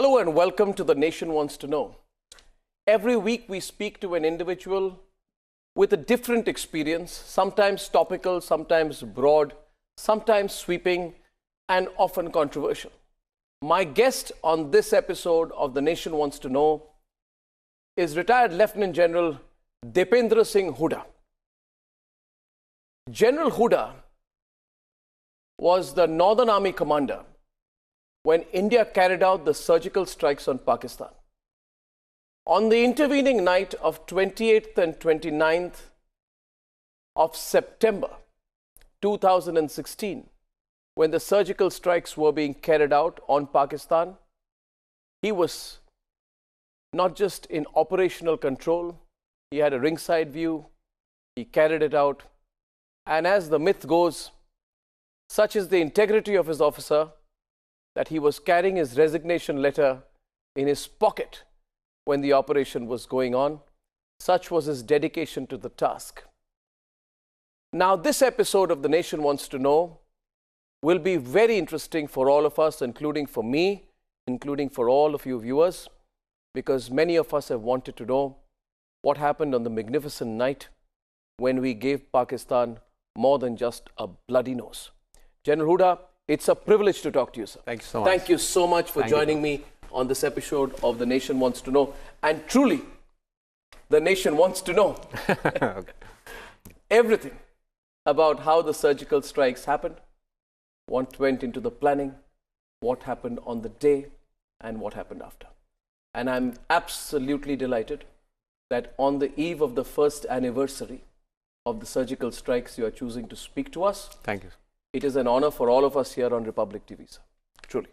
Hello and welcome to The Nation Wants to Know. Every week we speak to an individual with a different experience, sometimes topical, sometimes broad, sometimes sweeping, and often controversial. My guest on this episode of The Nation Wants to Know is retired Lieutenant General Dipendra Singh Hooda. General Hooda was the Northern Army commander when India carried out the surgical strikes on Pakistan. On the intervening night of 28th and 29th of September 2016, when the surgical strikes were being carried out on Pakistan, he was not just in operational control, he had a ringside view, he carried it out, and as the myth goes, such is the integrity of his officer that he was carrying his resignation letter in his pocket when the operation was going on. Such was his dedication to the task. Now, this episode of The Nation Wants to Know will be very interesting for all of us, including for me, including for all of you viewers, because many of us have wanted to know what happened on the magnificent night when we gave Pakistan more than just a bloody nose. General Hooda, it's a privilege to talk to you, sir. Thank you so much. Thank you so much for joining me on this episode of The Nation Wants to Know. And truly, the nation wants to know everything about how the surgical strikes happened, what went into the planning, what happened on the day, and what happened after. And I'm absolutely delighted that on the eve of the first anniversary of the surgical strikes, you are choosing to speak to us. Thank you. It is an honor for all of us here on Republic TV, sir. Truly.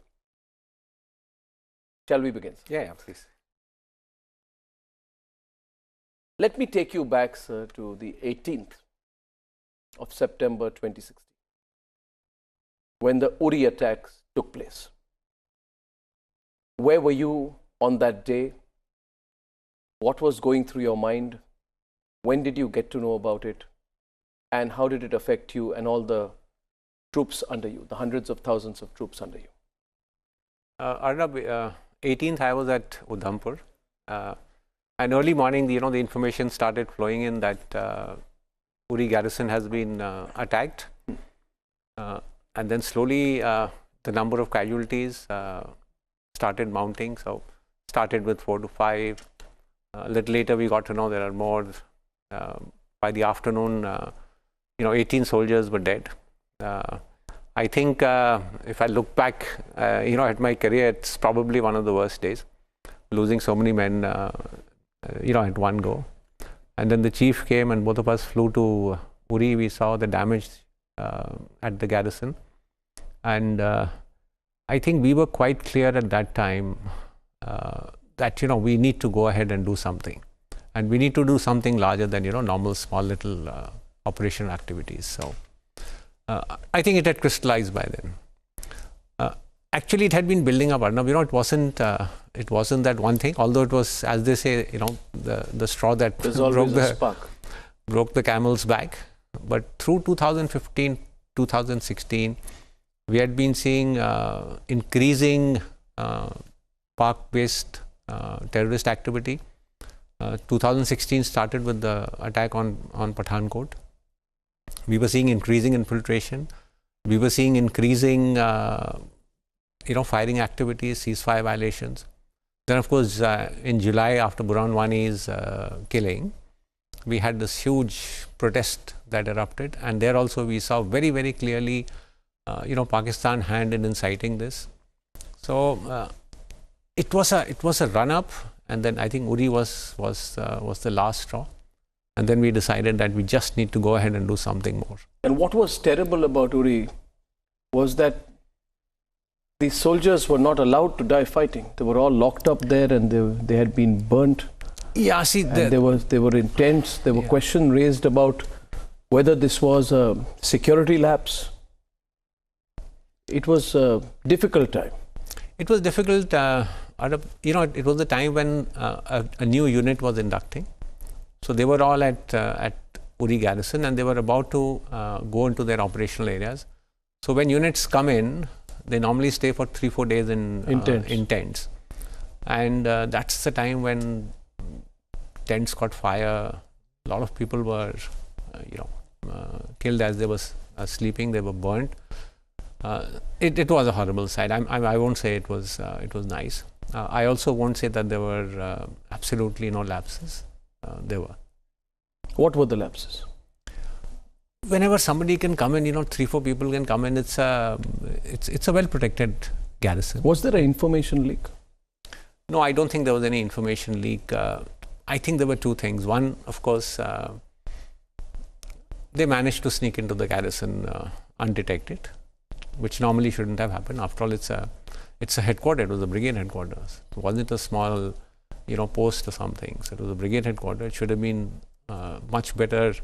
Shall we begin, sir? Yeah, please. Let me take you back, sir, to the 18th of September 2016, when the Uri attacks took place. Where were you on that day? What was going through your mind? When did you get to know about it? And how did it affect you and all the troops under you, the hundreds of thousands of troops under you? Arnab, 18th I was at Udhampur. And early morning, the information started flowing in that Uri garrison has been attacked. And then slowly the number of casualties started mounting. So started with 4 to 5. A little later we got to know there are more. By the afternoon, 18 soldiers were dead. I think if I look back, at my career, it's probably one of the worst days, losing so many men, at one go. And then the chief came and both of us flew to Uri. We saw the damage at the garrison. And I think we were quite clear at that time that, we need to go ahead and do something. And we need to do something larger than, normal small little operational activities. So I think it had crystallized by then. Actually, it had been building up. Arnab, it wasn't that one thing. Although it was, as they say, the straw that broke the camel's back. But through 2015, 2016, we had been seeing increasing Pak-based terrorist activity. 2016 started with the attack on Pathankot. We were seeing increasing infiltration. We were seeing increasing, firing activities, ceasefire violations. Then, of course, in July, after Burhan Wani's killing, we had this huge protest that erupted. And there also we saw very, very clearly, Pakistan hand in inciting this. So it was a run-up. And then I think Uri was the last straw. And then we decided that we just need to go ahead and do something more. And what was terrible about Uri was that the soldiers were not allowed to die fighting. They were all locked up there and they had been burnt. Yeah, see, they were intense. There were questions raised about whether this was a security lapse. It was a difficult time. It was difficult. It was the time when a new unit was inducting. So they were all at Uri garrison and they were about to go into their operational areas. So when units come in, they normally stay for 3-4 days in tents. And that's the time when tents caught fire. A lot of people were, killed as they were sleeping. They were burnt. It was a horrible sight. I won't say it was nice. I also won't say that there were absolutely no lapses. There were. What were the lapses? Whenever somebody can come in, 3-4 people can come in. It's a well protected garrison. Was there an information leak? No, I don't think there was any information leak. I think there were two things. One, of course, they managed to sneak into the garrison undetected, which normally shouldn't have happened. After all, it's a headquarters. It was a brigade headquarters. It wasn't a small, post or something. So it was a brigade headquarters. It should have been much better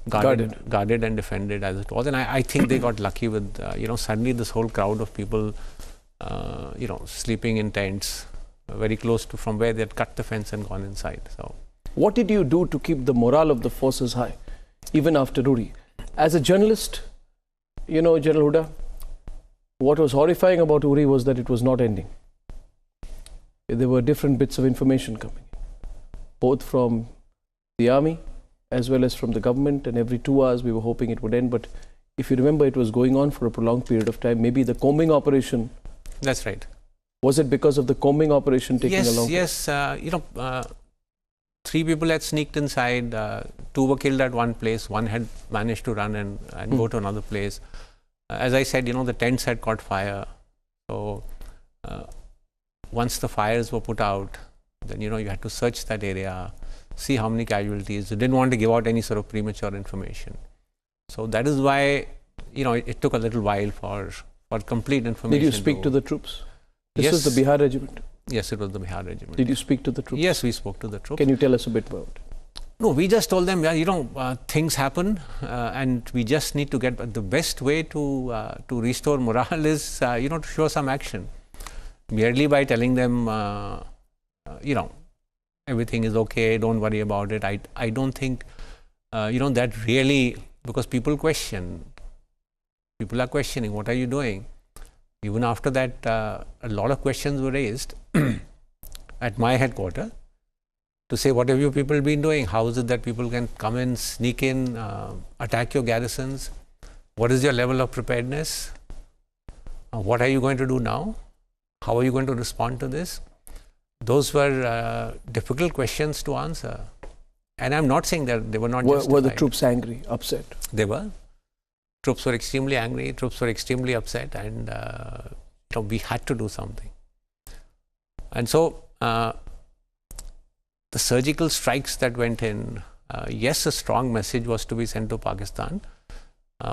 guarded and defended as it was. And I think they got lucky with, suddenly this whole crowd of people, sleeping in tents very close to from where they had cut the fence and gone inside. So, what did you do to keep the morale of the forces high, even after Uri? As a journalist, General Huda, what was horrifying about Uri was that it was not ending. There were different bits of information coming in, both from the army as well as from the government, and every 2 hours we were hoping it would end. But if you remember, it was going on for a prolonged period of time. Maybe the combing operation. That's right. Was it because of the combing operation taking a long time? Yes, 3 people had sneaked inside. 2 were killed at one place. 1 had managed to run and go to another place. As I said, the tents had caught fire. So once the fires were put out, then, you had to search that area, see how many casualties. You didn't want to give out any sort of premature information. So that is why, it took a little while for complete information. Did you speak to the troops? This was the Bihar regiment? Yes, it was the Bihar regiment. Did you speak to the troops? Yes, we spoke to the troops. Can you tell us a bit about it? No, we just told them, things happen and we just need to get, the best way to restore morale is, to show some action. Merely by telling them, everything is okay, don't worry about it. I don't think, that really, because people question. People are questioning, what are you doing? Even after that, a lot of questions were raised at my headquarters to say, what have you people been doing? How is it that people can come in, sneak in, attack your garrisons? What is your level of preparedness? What are you going to do now? How are you going to respond to this? Those were difficult questions to answer. And I'm not saying that they were not justified. Were the troops angry, upset? They were. Troops were extremely angry, troops were extremely upset, and we had to do something. And so the surgical strikes that went in, yes, a strong message was to be sent to Pakistan,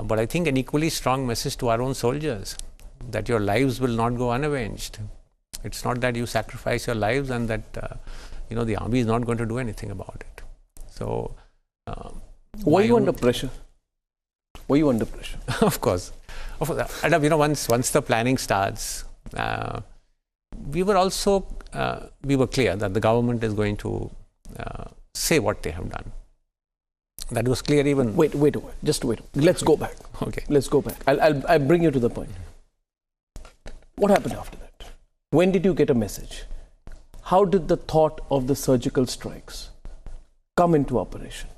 but I think an equally strong message to our own soldiers, that your lives will not go unavenged. It's not that you sacrifice your lives and that the army is not going to do anything about it. So were you under pressure? Were you under pressure? Of course. And once the planning starts, we were also we were clear that the government is going to say what they have done. That was clear even. Wait. Just wait. Let's go back. Okay. Let's go back. I'll bring you to the point. What happened after that? When did you get a message? How did the thought of the surgical strikes come into operation?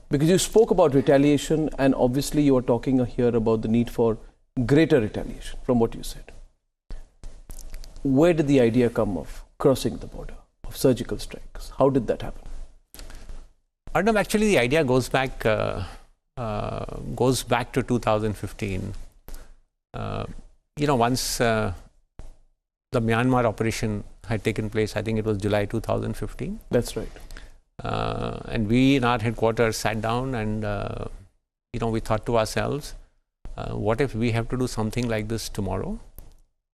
Because you spoke about retaliation, and obviously you are talking here about the need for greater retaliation from what you said. Where did the idea come of crossing the border, of surgical strikes? How did that happen? Arnab, actually the idea goes back to 2015. Once the Myanmar operation had taken place, I think it was July 2015. That's right. And we in our headquarters sat down and, we thought to ourselves, what if we have to do something like this tomorrow?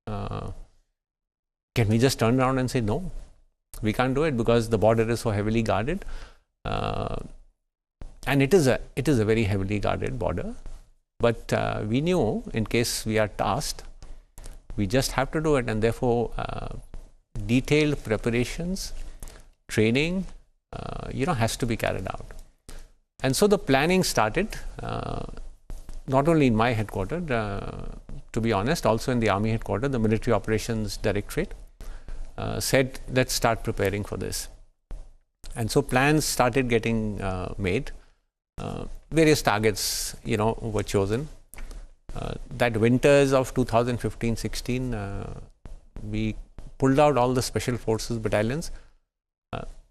Can we just turn around and say, no, we can't do it because the border is so heavily guarded. And it is a very heavily guarded border. But we knew in case we are tasked, we just have to do it. And therefore, detailed preparations, training, has to be carried out. And so the planning started, not only in my headquarters, to be honest, also in the Army headquarters, the Military Operations Directorate. said, let's start preparing for this. And so plans started getting made. Various targets, were chosen. That winters of 2015-16, we pulled out all the special forces battalions.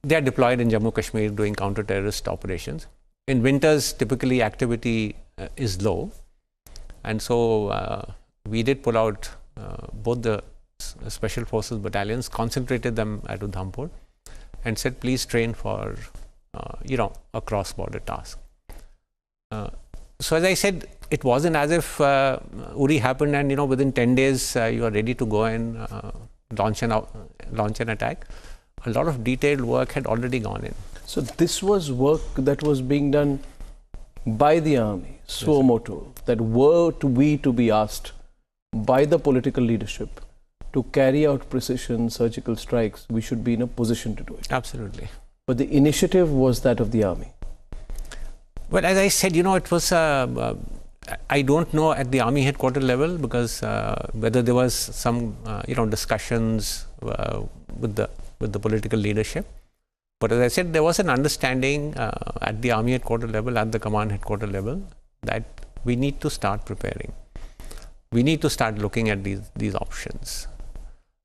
They are deployed in Jammu Kashmir doing counter-terrorist operations. In winters, typically activity is low. And so we did pull out both the special forces battalions, concentrated them at Udhampur, and said, please train for, a cross-border task. So as I said, it wasn't as if Uri happened and, within 10 days, you are ready to go and launch an attack. A lot of detailed work had already gone in. So this was work that was being done by the army, suo motu, that were to be asked by the political leadership to carry out precision surgical strikes, we should be in a position to do it. Absolutely. But the initiative was that of the army. Well, as I said, it was, I don't know at the army headquarters level, because whether there was some, discussions with the political leadership. But as I said, there was an understanding at the army headquarters level, at the command headquarters level, that we need to start preparing. We need to start looking at these options.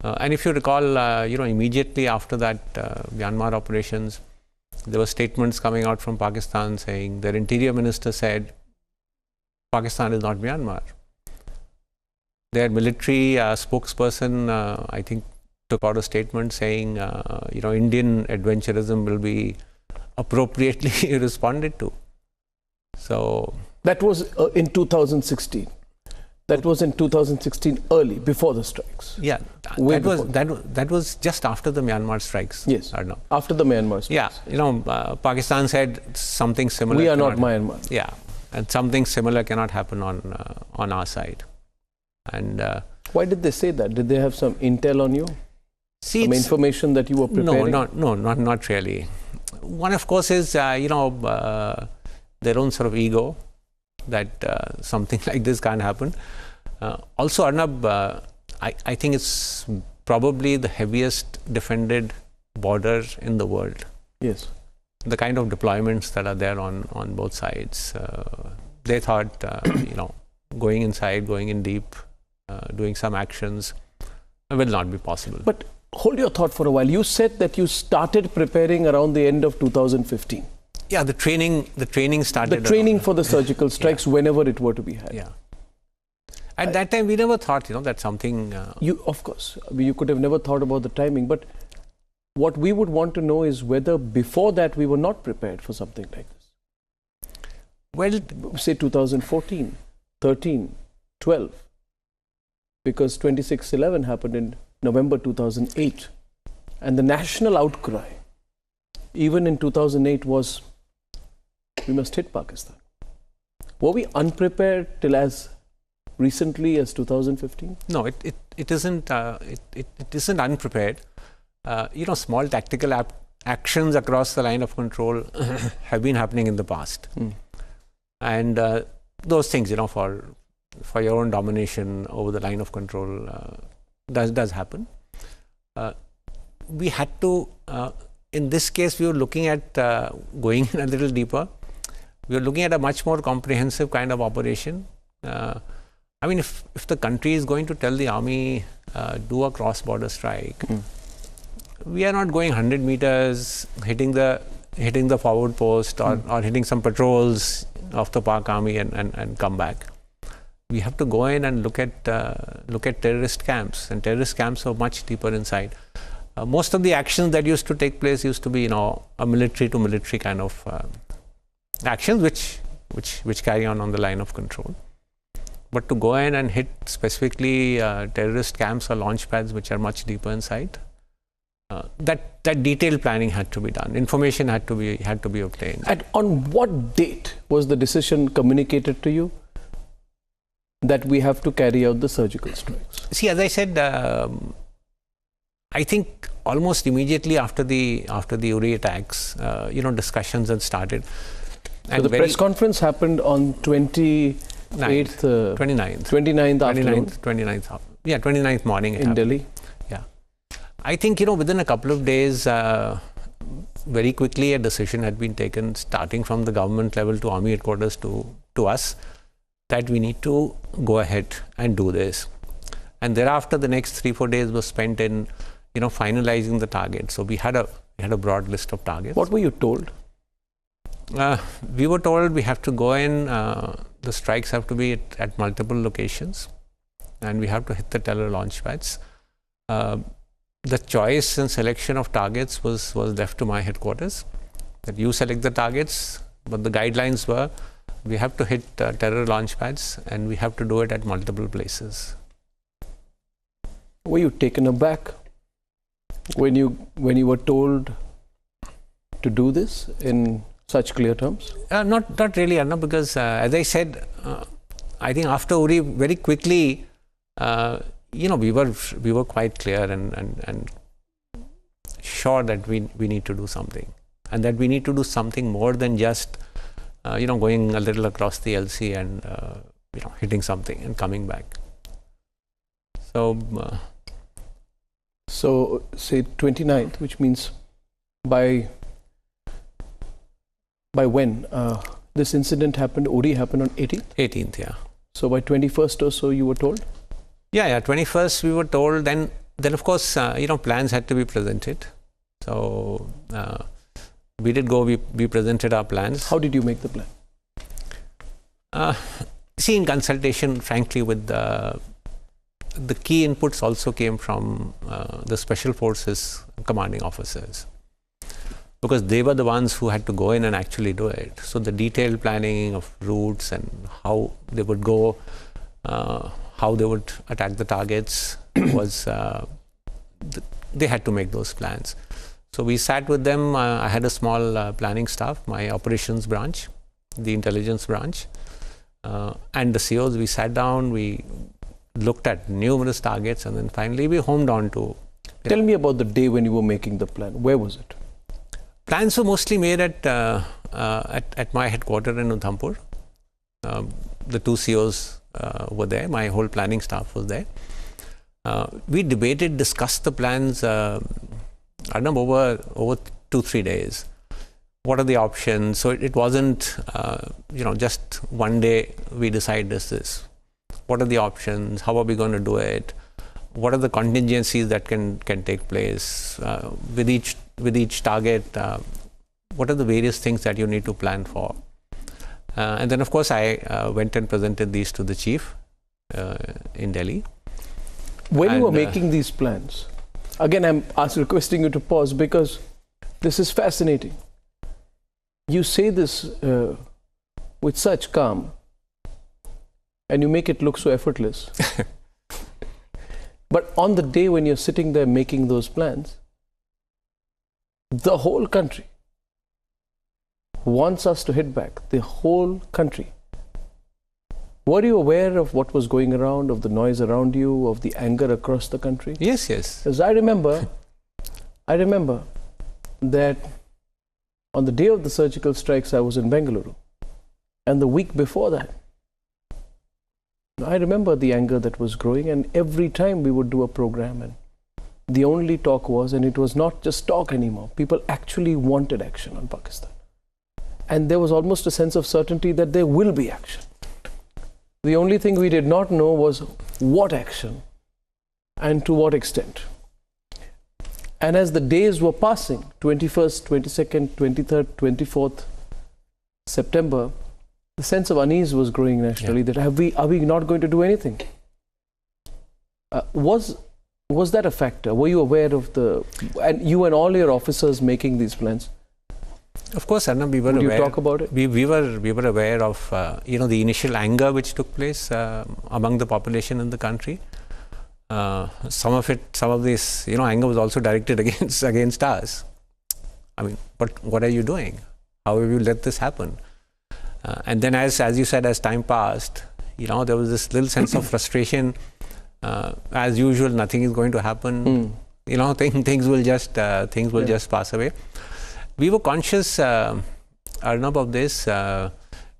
And if you recall, immediately after that Myanmar operations, there were statements coming out from Pakistan saying their interior minister said, Pakistan is not Myanmar. Their military spokesperson, I think, took out a statement saying, Indian adventurism will be appropriately responded to. So that was in 2016. That was in 2016, early, before the strikes. Yeah, that was just after the Myanmar strikes. Yes, Arnab. After the Myanmar strikes. Yeah, Pakistan said something similar. We are not Myanmar. Yeah, and something similar cannot happen on our side. And why did they say that? Did they have some intel on you? See, some information that you were preparing? No, not really. One, of course, is their own sort of ego, that something like this can't happen. Also, Arnab, I think it's probably the heaviest defended border in the world. Yes. The kind of deployments that are there on both sides. They thought, going inside, going in deep, doing some actions will not be possible. But hold your thought for a while. You said that you started preparing around the end of 2015. Yeah, the training started. The training for the surgical strikes, whenever it were to be had. Yeah. At that time, we never thought, that something. Of course, you could have never thought about the timing. But what we would want to know is whether before that we were not prepared for something like this. Well, say 2014, 13, 12, because 26/11 happened in November 2008, and the national outcry, even in 2008, was we must hit Pakistan. Were we unprepared till as recently as 2015? No, it isn't. It isn't unprepared. Small tactical actions across the line of control have been happening in the past, and those things, for your own domination over the line of control, does happen. We had to. In this case, we were looking at going in a little deeper. We were looking at a much more comprehensive kind of operation. I mean, if the country is going to tell the army, do a cross-border strike, we are not going 100 meters, hitting the forward post or hitting some patrols of the Pak army and come back. We have to go in and look at terrorist camps, and terrorist camps are much deeper inside. Most of the actions that used to take place used to be, a military to military kind of actions, which carry on the line of control. But to go in and hit specifically terrorist camps or launch pads, which are much deeper inside, that detailed planning had to be done. Information had to be obtained. And on what date was the decision communicated to you that we have to carry out the surgical strikes? See, as I said, I think almost immediately after the Uri attacks, discussions had started. So the press conference happened on 29th afternoon. 29th morning in Delhi. Yeah. I think, within a couple of days, very quickly a decision had been taken, starting from the government level to army headquarters to us, that we need to go ahead and do this. And thereafter, the next 3-4 days was spent in, finalizing the target. So we had a broad list of targets. What were you told? We were told we have to go in, the strikes have to be at multiple locations, and we have to hit the terror launch pads. The choice and selection of targets was left to my headquarters, that you select the targets, but the guidelines were we have to hit terror launch pads, and we have to do it at multiple places. Were you taken aback when you were told to do this in such clear terms? Not really, Arnab, because as I said, I think after Uri, very quickly, we were quite clear and sure that we need to do something, and that we need to do something more than just going a little across the LC and hitting something and coming back. So say 29th, which means by when this incident happened? Uri happened on 18th? 18th, yeah. So by 21st or so you were told? Yeah, 21st we were told. Then of course, plans had to be presented. So we did go, we presented our plans. How did you make the plan? In consultation, frankly, with the key inputs also came from the Special Forces commanding officers, because they were the ones who had to go in and actually do it. So the detailed planning of routes and how they would go, how they would attack the targets was, they had to make those plans. So we sat with them. I had a small planning staff, my operations branch, the intelligence branch, and the COs. We sat down, we looked at numerous targets, and then finally we homed on to... Tell me about the day when you were making the plan. Where was it? Plans were mostly made at my headquarters in Udhampur. The two COs were there. My whole planning staff was there. We debated, discussed the plans, Arnab, over 2-3 days. What are the options? So it wasn't, just one day we decide this. What are the options? How are we going to do it? What are the contingencies that can take place with each target? What are the various things that you need to plan for? And then, of course, I went and presented these to the chief in Delhi. When you were making these plans, again, I'm requesting you to pause, because this is fascinating. You say this with such calm, and you make it look so effortless. But on the day when you're sitting there making those plans, the whole country wants us to hit back. The whole country. Were you aware of what was going around, of the noise around you, of the anger across the country? Yes. Because I remember that on the day of the surgical strikes, I was in Bengaluru. And the week before that, I remember the anger that was growing, and every time we would do a program, and the only talk was, and it was not just talk anymore, people actually wanted action on Pakistan. And there was almost a sense of certainty that there will be action. The only thing we did not know was what action and to what extent. And as the days were passing, 21st, 22nd, 23rd, 24th September, the sense of unease was growing nationally, that are we not going to do anything? Was that a factor? Were you aware of and you and all your officers making these plans? Of course, Arnab, we were aware. Would you talk about it? We were aware of the initial anger which took place among the population in the country. Some of this anger was also directed against us. I mean, but what are you doing? How have you let this happen? And then, as you said, as time passed, there was this little sense of frustration. As usual, nothing is going to happen. Things will just pass away. We were conscious, Arnab, of this.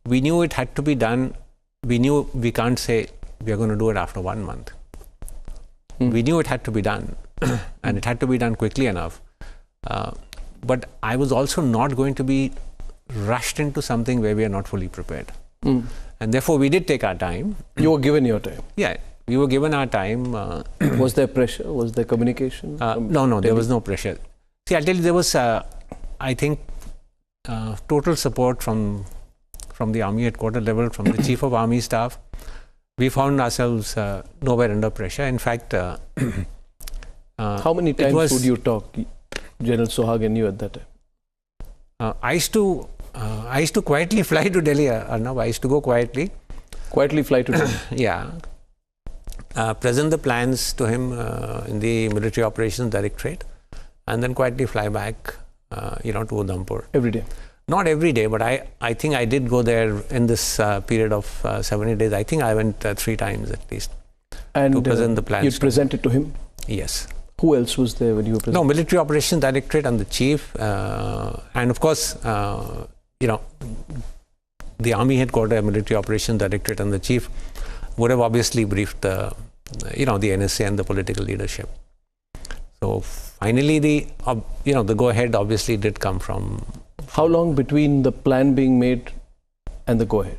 We knew it had to be done. We knew we can't say we are going to do it after 1 month. We knew it had to be done. and it had to be done quickly enough. But I was also not going to be rushed into something where we are not fully prepared. And therefore, we did take our time. You were given your time? Yeah, we were given our time. Was there pressure? Was there communication? No, there was no pressure. See, I'll tell you, there was, I think, total support from the Army headquarters level, from the Chief of Army Staff. We found ourselves nowhere under pressure. In fact, how many times would you talk, General Sohag and you, at that time? I used to quietly fly to Delhi, Arnab. I used to go quietly. Quietly fly to Delhi? Yeah. Present the plans to him in the Military Operations Directorate, and then quietly fly back, to Udhampur. Every day? Not every day, but I think I did go there in this period of 70 days. I think I went 3 times at least to present the plans. You presented to him? Yes. Who else was there when you were presenting? No, Military Operations Directorate and the Chief, and of course, the Army Headquarters, Military Operations Directorate and the Chief would have obviously briefed the NSA and the political leadership. So finally, the go-ahead obviously did come from. How long between the plan being made and the go-ahead?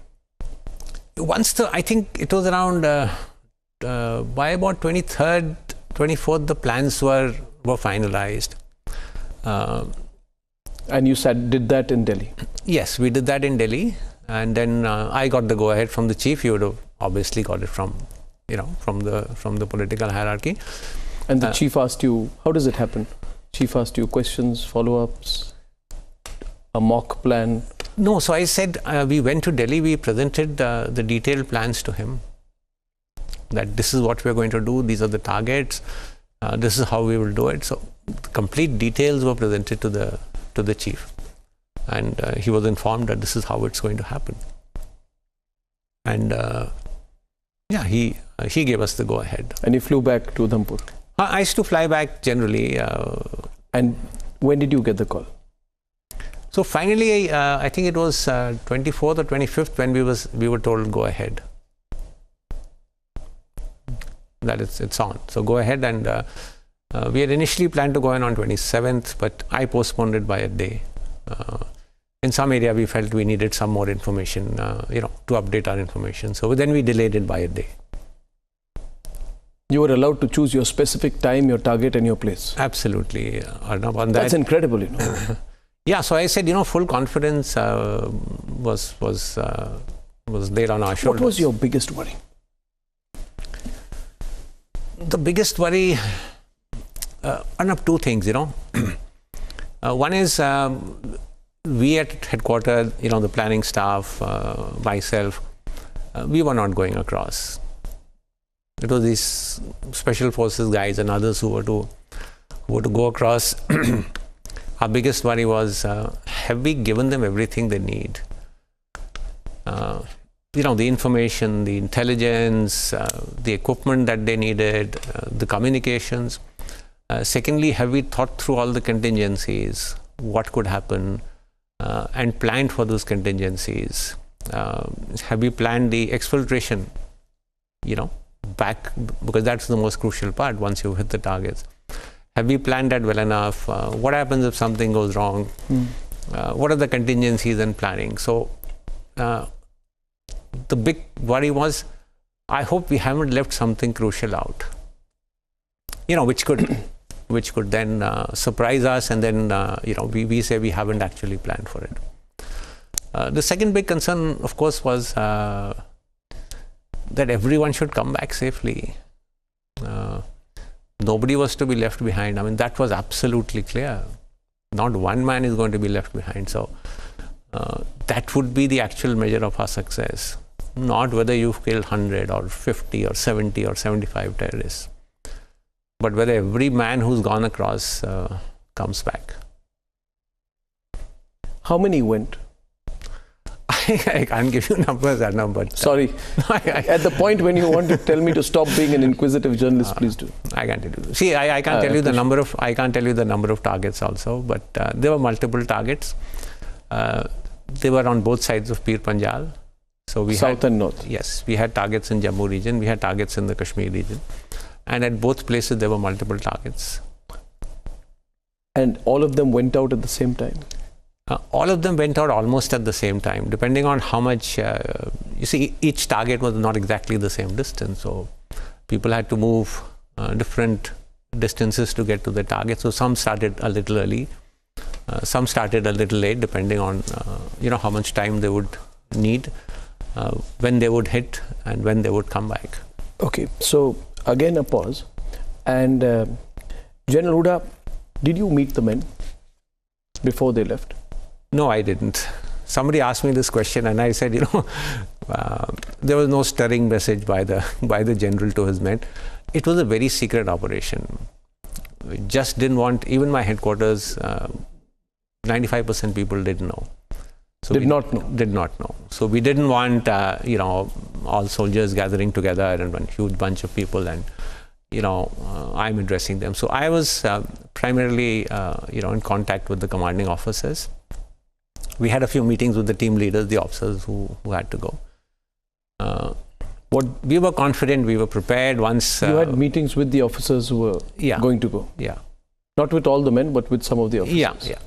I think it was around by about 23rd, 24th, the plans were finalized. And you did that in Delhi? Yes, we did that in Delhi, and then I got the go-ahead from the Chief. You would have obviously got it from the political hierarchy. And the Chief asked you, how does it happen? Chief asked you questions, follow-ups, a mock plan? No, so I said we went to Delhi, we presented the detailed plans to him, that this is what we're going to do, these are the targets, this is how we will do it. So the complete details were presented to the Chief, and he was informed that this is how it's going to happen. And he gave us the go-ahead. And you flew back to Udhampur? I used to fly back generally. And when did you get the call? So finally, I think it was 24th or 25th when we were told go ahead. That it's on. So go ahead, and we had initially planned to go in on 27th, but I postponed it by a day. In some area, we felt we needed some more information, to update our information. So then we delayed it by a day. You were allowed to choose your specific time, your target, and your place. Absolutely, Arnab. On That's incredible, Yeah, so I said, full confidence was laid on our shoulders. What was your biggest worry? The biggest worry, Arnab, 2 things, One is we at headquarters, the planning staff, myself, we were not going across. It was these special forces guys and others who were to go across. Our biggest worry was, have we given them everything they need? The information, the intelligence, the equipment that they needed, the communications. Secondly, have we thought through all the contingencies, what could happen, and planned for those contingencies? Have we planned the exfiltration, back, because that's the most crucial part once you hit the targets. Have we planned that well enough? What happens if something goes wrong? What are the contingencies and planning? So the big worry was, I hope we haven't left something crucial out, which could then surprise us, and then we say we haven't actually planned for it. The second big concern, of course, was that everyone should come back safely. Nobody was to be left behind. I mean, that was absolutely clear. Not one man is going to be left behind. So that would be the actual measure of our success, not whether you've killed 100 or 50 or 70 or 75 terrorists, but whether every man who's gone across comes back. How many went? I can't give you numbers, Arnab, but... Sorry. At the point when you want to tell me to stop being an inquisitive journalist, please do. I can't tell you. See, I can't tell you the number of... I can't tell you the number of targets also, but there were multiple targets. They were on both sides of Pir Panjal. So we South and North. Yes, we had targets in Jammu region. We had targets in the Kashmir region. and at both places there were multiple targets. And all of them went out at the same time? All of them went out almost at the same time, depending on how much, you see, each target was not exactly the same distance. So people had to move different distances to get to the target. So some started a little early, some started a little late, depending on, how much time they would need, when they would hit and when they would come back. Okay, so again a pause. And General Huda, did you meet the men before they left? No, I didn't. Somebody asked me this question, and I said, there was no stirring message by the general to his men. It was a very secret operation. We just didn't want, even my headquarters, 95% people didn't know. So did not know. So we didn't want, all soldiers gathering together and one huge bunch of people, and I'm addressing them. So I was primarily, in contact with the commanding officers. We had a few meetings with the team leaders, the officers who had to go. We were confident, we were prepared. Once you had meetings with the officers who were going to go? Yeah. Not with all the men, but with some of the officers? Yeah.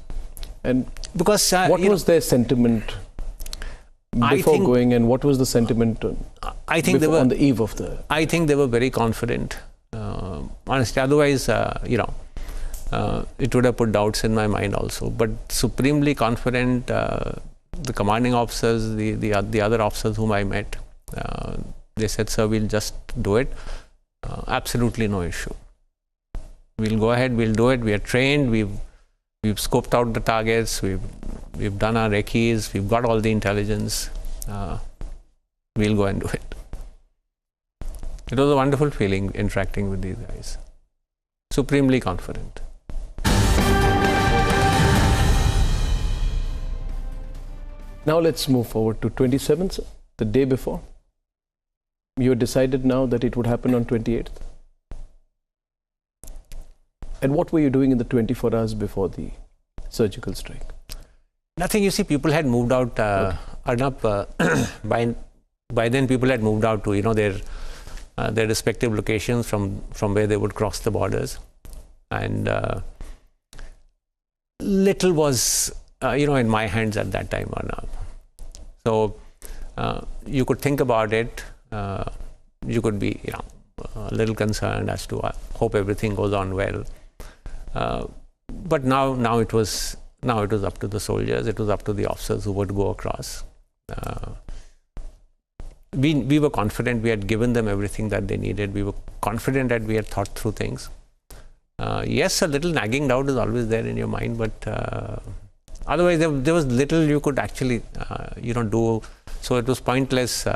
And because what was their sentiment before going, and what was the sentiment on the eve of the... I think they were very confident. Honestly, otherwise, it would have put doubts in my mind also. But supremely confident, the commanding officers, the other officers whom I met, they said, "Sir, we'll just do it. Absolutely no issue. We'll go ahead, we'll do it. We are trained, we've scoped out the targets, we've done our recce's, we've got all the intelligence. We'll go and do it." It was a wonderful feeling interacting with these guys. Supremely confident. Now let's move forward to 27th, the day before. You decided now that it would happen on 28th. And what were you doing in the 24 hours before the surgical strike? Nothing. You see, people had moved out. Arnab, by then people had moved out to their respective locations from where they would cross the borders, and little was in my hands at that time, Arnab. So you could think about it. You could be a little concerned as to hope everything goes on well. But now it was up to the soldiers. It was up to the officers who would go across. We were confident. We had given them everything that they needed. We were confident that we had thought through things. Yes, a little nagging doubt is always there in your mind, but otherwise there was little you could actually do. So it was pointless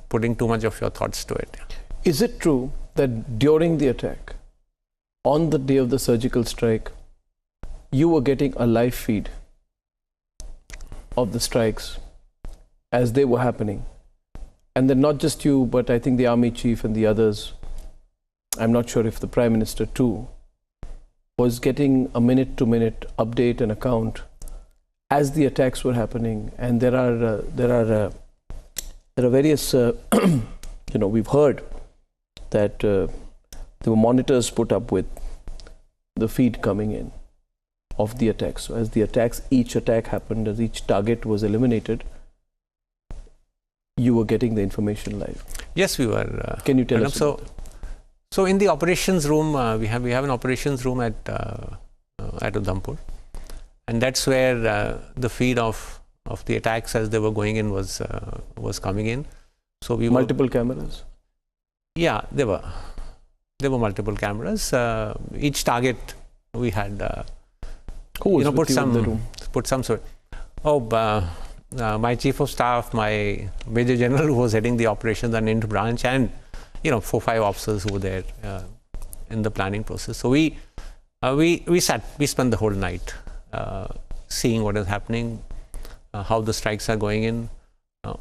putting too much of your thoughts to it. Is it true that during the attack, on the day of the surgical strike, you were getting a live feed of the strikes as they were happening? And then not just you, but I think the army chief and the others, I'm not sure if the Prime Minister too, was getting a minute-to-minute update and account as the attacks were happening. And there are various, we've heard that there were monitors put up with the feed coming in of the attacks. So as each attack happened, as each target was eliminated, you were getting the information live. Yes, we were. Can you tell us about that? So in the operations room, we have an operations room at Udhampur, and that's where the feed of the attacks as they were going in was coming in. So we multiple cameras. Yeah, there were multiple cameras. Each target we had. Who was with you in the room? Put some sort. My chief of staff, my major general who was heading the operations and into branch, and 4-5 officers who were there in the planning process. So we spent the whole night seeing what is happening, how the strikes are going in.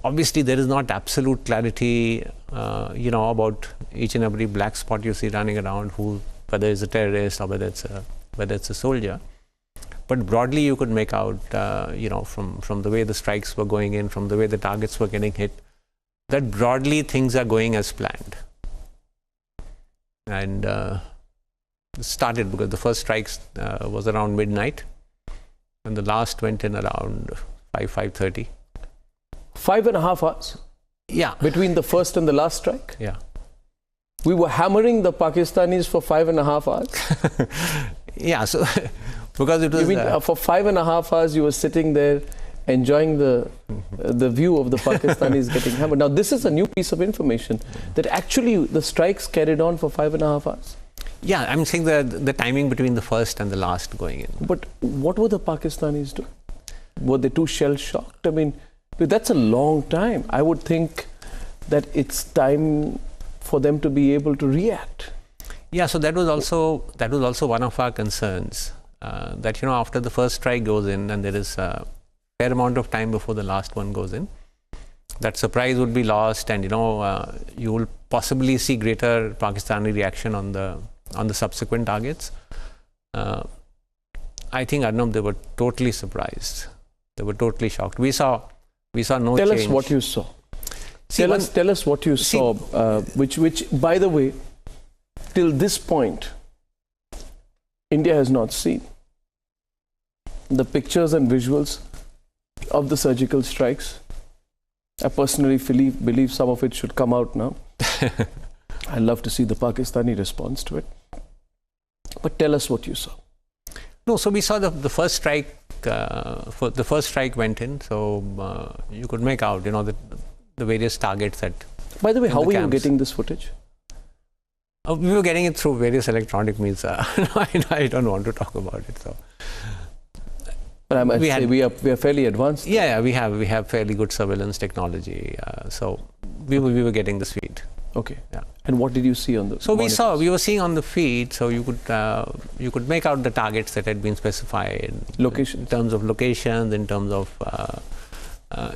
Obviously, there is not absolute clarity, about each and every black spot you see running around, whether it's a terrorist or whether it's a soldier. But broadly, you could make out, from the way the strikes were going in, from the way the targets were getting hit, that broadly things are going as planned. and started because the first strikes was around midnight, and the last went in around 5:30. 5.5 hours? Yeah. Between the first and the last strike? Yeah. We were hammering the Pakistanis for 5.5 hours? Yeah, so because it was... You mean for 5.5 hours you were sitting there enjoying the view of the Pakistanis getting hammered. Now this is a new piece of information, that actually the strikes carried on for 5.5 hours. Yeah, I'm saying the timing between the first and the last going in. But what were the Pakistanis doing? Were they too shell-shocked? I mean, that's a long time. I would think that it's time for them to be able to react. Yeah, so that was also one of our concerns, that, you know, after the first strike goes in and there is a fair amount of time before the last one goes in, that surprise would be lost, and, you know, you will possibly see greater Pakistani reaction on the subsequent targets. I think, Arnab, they were totally surprised. They were totally shocked. We saw no change. Tell us what you saw. Tell us what you saw, which, by the way, till this point, India has not seen. The pictures and visuals of the surgical strikes, I personally believe some of it should come out now. I'd love to see the Pakistani response to it. But tell us what you saw. No, so we saw the first strike. The first strike went in, so you could make out, you know, the various targets that. By the way, how were you getting this footage? We were getting it through various electronic means. I don't want to talk about it. So. But I must say we are fairly advanced. Yeah, we have fairly good surveillance technology. So we were getting this feed. Okay. Yeah. And what did you see on the? So we were seeing on the feed. So you could make out the targets that had been specified. Locations. In terms of locations, in terms of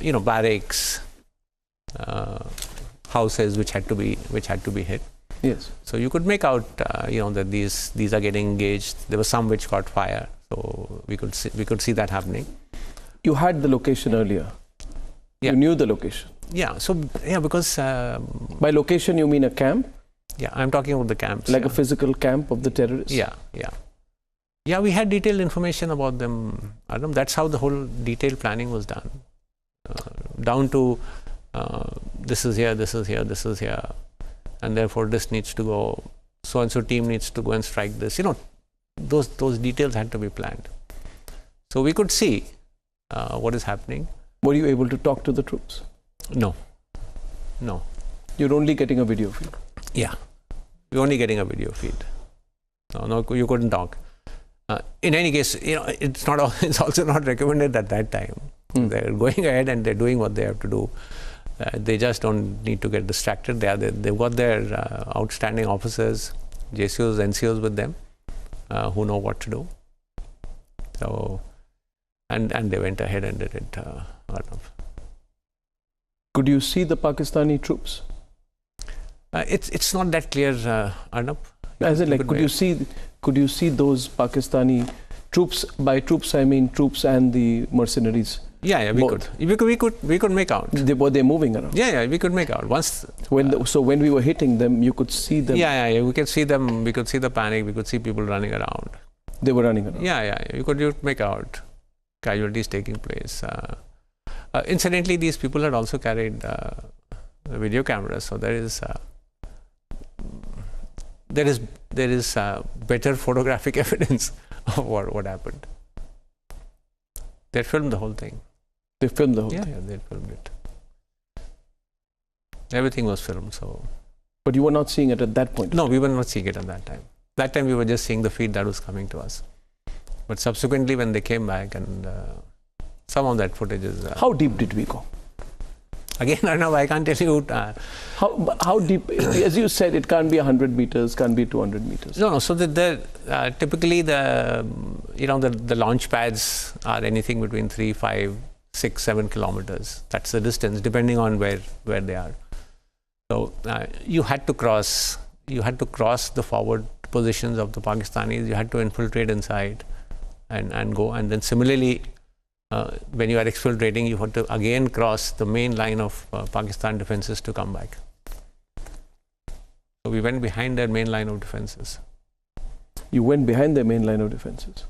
you know, barracks, houses which had to be hit. Yes. So you could make out you know, that these are getting engaged. There were some which caught fire. So we could see that happening. You had the location earlier. Yeah. You knew the location. Yeah. So yeah, because by location you mean a camp? Yeah, I'm talking about the camps. Like a physical camp of the terrorists? Yeah. We had detailed information about them. That's how the whole detailed planning was done, down to this is here, this is here, this is here, and therefore this needs to go. So and so team needs to go and strike this. You know, those details had to be planned. So we could see what is happening. Were you able to talk to the troops? No. You're only getting a video feed? Yeah. We're only getting a video feed. No, you couldn't talk. In any case, you know, it's also not recommended at that time. They're going ahead and they're doing what they have to do. They just don't need to get distracted. They've got their outstanding officers, JCOs, NCOs with them, who know what to do. So, and they went ahead and did it. Could you see the Pakistani troops? It's not that clear, Arnab. As in, like, could you see those Pakistani troops? By troops, I mean troops and the mercenaries. Yeah, we could make out. Were they moving around? Yeah, we could make out. Once so when we were hitting them, you could see them. Yeah, we could see them. We could see the panic. We could see people running around. They were running around. Yeah, you could make out casualties taking place. Incidentally, these people had also carried video cameras, so there is better photographic evidence of what happened. They filmed the whole thing. They filmed the whole thing? Yeah, they filmed it. Everything was filmed. So. But you were not seeing it at that point? No, we were not seeing it at that time. That time we were just seeing the feed that was coming to us. But subsequently, when they came back, and some of that footage is... How deep did we go? Again, I can't tell you... how deep? As you said, it can't be 100 meters, can't be 200 meters. No. So typically the launch pads are anything between 3, 5, 6, 7 kilometers. That's the distance, depending on where they are. So you had to cross the forward positions of the Pakistanis. You had to infiltrate inside and go. And then similarly, when you are exfiltrating, you have to again cross the main line of Pakistan defenses to come back. So we went behind their main line of defenses. You went behind their main line of defenses.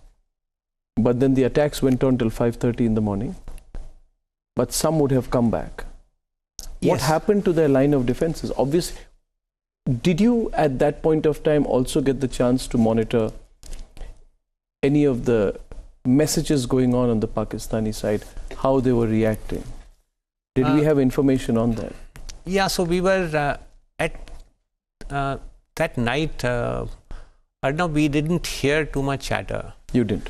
But then the attacks went on till 5:30 in the morning. But some would have come back. Yes. What happened to their line of defenses? Obviously, did you at that point of time also get the chance to monitor any of the messages going on the Pakistani side, how they were reacting? Did we have information on that? Yeah, so we were at that night, Arnab, we didn't hear too much chatter. You didn't?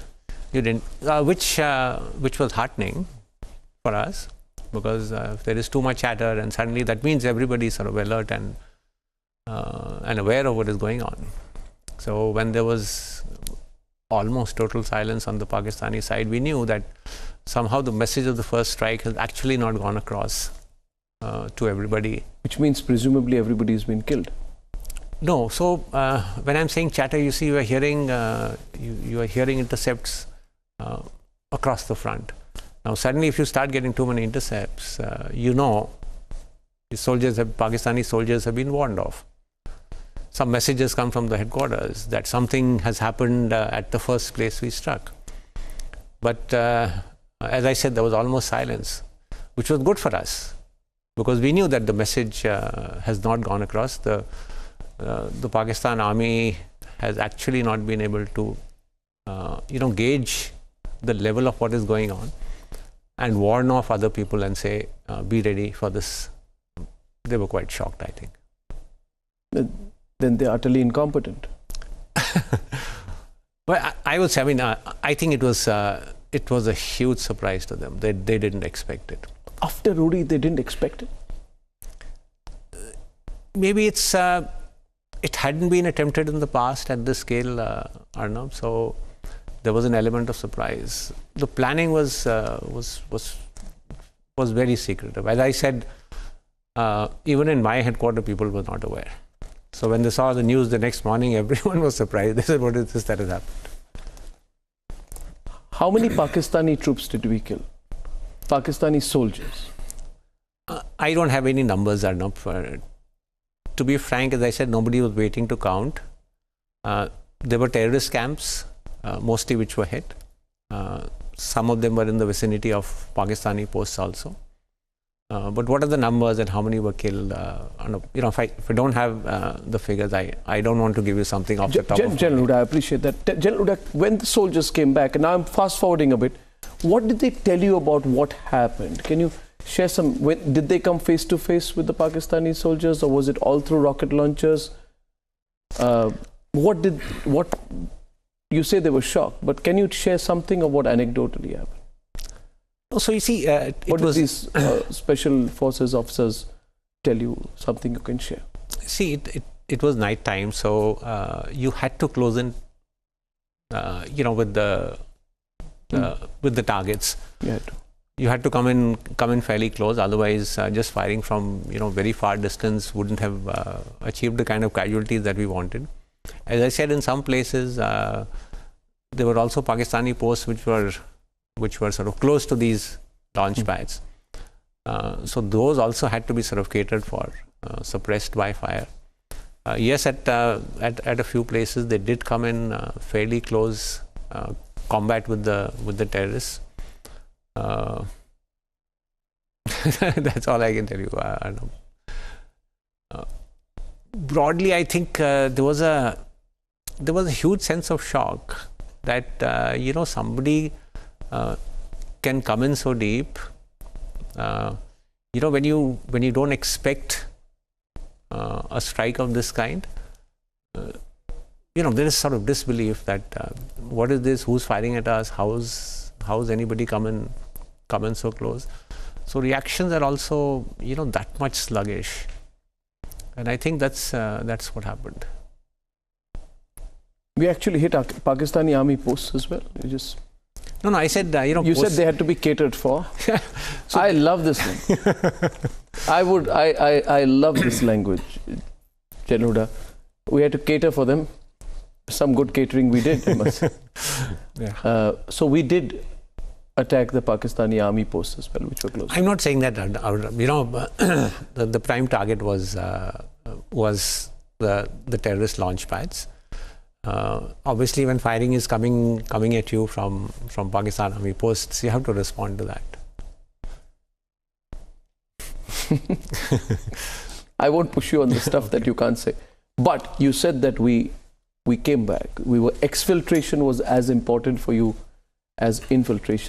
You didn't, which was heartening for us, because if there is too much chatter, and suddenly that means everybody is sort of alert and aware of what is going on. So when there was almost total silence on the Pakistani side, we knew that somehow the message of the first strike has actually not gone across to everybody. Which means presumably everybody has been killed. No, so when I'm saying chatter, you see, you are hearing intercepts across the front. Now, suddenly, if you start getting too many intercepts, the Pakistani soldiers have been warned off. Some messages come from the headquarters that something has happened at the first place we struck. But as I said, there was almost silence, which was good for us, because we knew that the message has not gone across. The Pakistan army has actually not been able to, gauge the level of what is going on and warn off other people and say, be ready for this. They were quite shocked, I think. Then they're utterly incompetent. Well, I would say, I think it was a huge surprise to them. They didn't expect it. After Uri, they didn't expect it? Maybe it hadn't been attempted in the past at this scale, Arnab, so there was an element of surprise. The planning was very secretive. As I said, even in my headquarters, people were not aware. So when they saw the news the next morning, everyone was surprised. They said, what is this that has happened? How many Pakistani troops did we kill? Pakistani soldiers? I don't have any numbers, Arnab. To be frank, as I said, nobody was waiting to count. There were terrorist camps, mostly which were hit. Some of them were in the vicinity of Pakistani posts also. But what are the numbers and how many were killed? If I don't have the figures, I don't want to give you something off the top of my head. General Huda, I appreciate that. General Huda, when the soldiers came back, and now I'm fast forwarding a bit, what did they tell you about what happened? Can you share some? Did they come face to face with the Pakistani soldiers, or was it all through rocket launchers? What you say they were shocked, but can you share something of what anecdotally happened? So you see, what did these special forces officers tell you? Something you can share? See, it was night time, so you had to close in, with the targets. You had to come in fairly close. Otherwise, just firing from very far distance wouldn't have achieved the kind of casualties that we wanted. As I said, in some places there were also Pakistani posts which were sort of close to these launch pads. So those also had to be sort of catered for, suppressed by fire. Yes, at a few places they did come in fairly close combat with the terrorists. That's all I can tell you. Broadly, I think there was a huge sense of shock that somebody can come in so deep. When you don't expect a strike of this kind, there is sort of disbelief that what is this? Who's firing at us? How's anybody come in so close? So reactions are also that much sluggish, and I think that's what happened. We actually hit Pakistani army posts as well. No, I said you said they had to be catered for. So I love this language. I love this language, General Huda. We had to cater for them. Some good catering we did, I must say. Yeah. So we did attack the Pakistani army posts as well, which were close. I'm not saying that the prime target was the terrorist launch pads. Obviously, when firing is coming at you from Pakistan Army posts, you have to respond to that. I won't push you on the stuff that you can't say. But you said that we came back. Exfiltration was as important for you as infiltration.